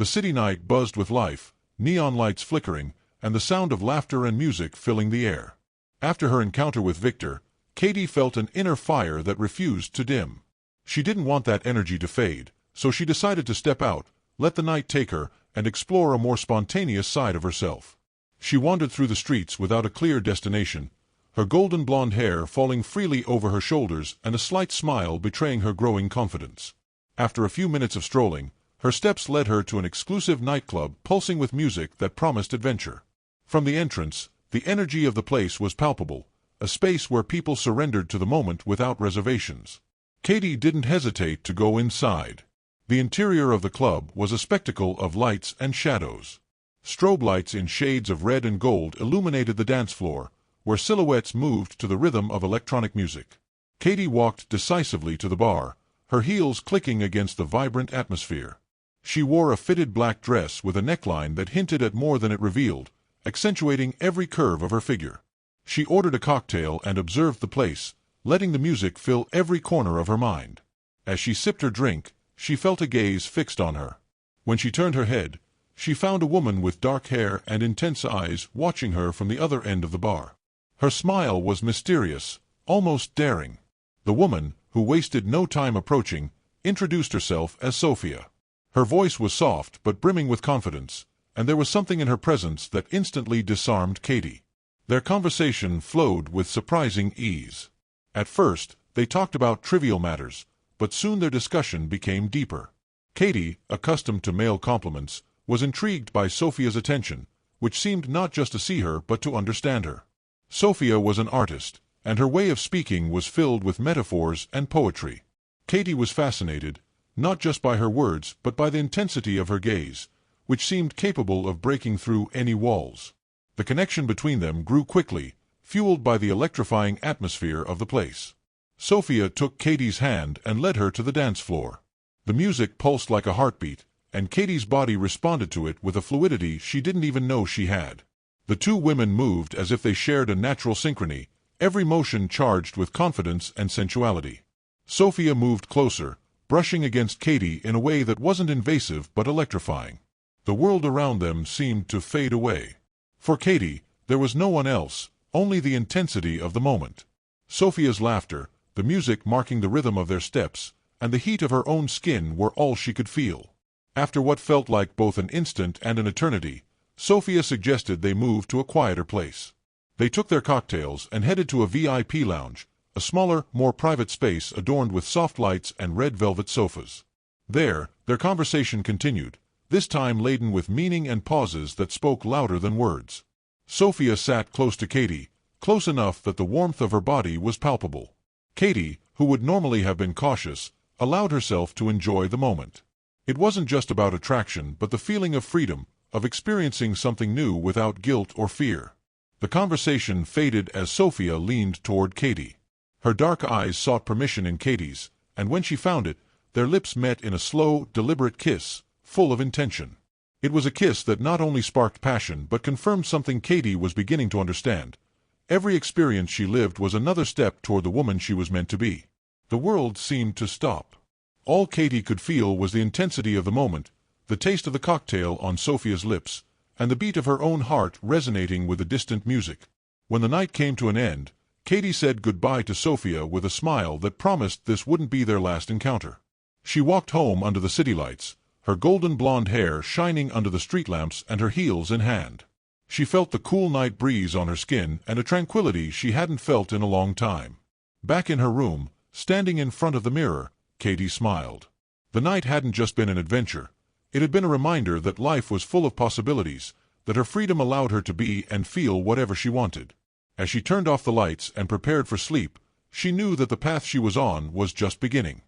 The city night buzzed with life, neon lights flickering, and the sound of laughter and music filling the air. After her encounter with Victor, Katy felt an inner fire that refused to dim. She didn't want that energy to fade, so she decided to step out, let the night take her, and explore a more spontaneous side of herself. She wandered through the streets without a clear destination, her golden blonde hair falling freely over her shoulders and a slight smile betraying her growing confidence. After a few minutes of strolling, her steps led her to an exclusive nightclub pulsing with music that promised adventure. From the entrance, the energy of the place was palpable, a space where people surrendered to the moment without reservations. Katy didn't hesitate to go inside. The interior of the club was a spectacle of lights and shadows. Strobe lights in shades of red and gold illuminated the dance floor, where silhouettes moved to the rhythm of electronic music. Katy walked decisively to the bar, her heels clicking against the vibrant atmosphere. She wore a fitted black dress with a neckline that hinted at more than it revealed, accentuating every curve of her figure. She ordered a cocktail and observed the place, letting the music fill every corner of her mind. As she sipped her drink, she felt a gaze fixed on her. When she turned her head, she found a woman with dark hair and intense eyes watching her from the other end of the bar. Her smile was mysterious, almost daring. The woman, who wasted no time approaching, introduced herself as Sofía. Her voice was soft but brimming with confidence, and there was something in her presence that instantly disarmed Katy. Their conversation flowed with surprising ease. At first, they talked about trivial matters, but soon their discussion became deeper. Katy, accustomed to male compliments, was intrigued by Sofía's attention, which seemed not just to see her but to understand her. Sofía was an artist, and her way of speaking was filled with metaphors and poetry. Katy was fascinated, not just by her words but by the intensity of her gaze, which seemed capable of breaking through any walls. The connection between them grew quickly, fueled by the electrifying atmosphere of the place. Sofía took Katy's hand and led her to the dance floor. The music pulsed like a heartbeat, and Katy's body responded to it with a fluidity she didn't even know she had. The two women moved as if they shared a natural synchrony, every motion charged with confidence and sensuality. Sofía moved closer, brushing against Katy in a way that wasn't invasive but electrifying. The world around them seemed to fade away. For Katy, there was no one else, only the intensity of the moment. Sofía's laughter, the music marking the rhythm of their steps, and the heat of her own skin were all she could feel. After what felt like both an instant and an eternity, Sofía suggested they move to a quieter place. They took their cocktails and headed to a VIP lounge, a smaller, more private space adorned with soft lights and red velvet sofas. There, their conversation continued, this time laden with meaning and pauses that spoke louder than words. Sofía sat close to Katy, close enough that the warmth of her body was palpable. Katy, who would normally have been cautious, allowed herself to enjoy the moment. It wasn't just about attraction but the feeling of freedom, of experiencing something new without guilt or fear. The conversation faded as Sofía leaned toward Katy. Her dark eyes sought permission in Katy's, and when she found it, their lips met in a slow, deliberate kiss, full of intention. It was a kiss that not only sparked passion but confirmed something Katy was beginning to understand. Every experience she lived was another step toward the woman she was meant to be. The world seemed to stop. All Katy could feel was the intensity of the moment, the taste of the cocktail on Sofía's lips, and the beat of her own heart resonating with the distant music. When the night came to an end, Katy said goodbye to Sofía with a smile that promised this wouldn't be their last encounter. She walked home under the city lights, her golden blonde hair shining under the street lamps and her heels in hand. She felt the cool night breeze on her skin and a tranquility she hadn't felt in a long time. Back in her room, standing in front of the mirror, Katy smiled. The night hadn't just been an adventure. It had been a reminder that life was full of possibilities, that her freedom allowed her to be and feel whatever she wanted. As she turned off the lights and prepared for sleep, she knew that the path she was on was just beginning.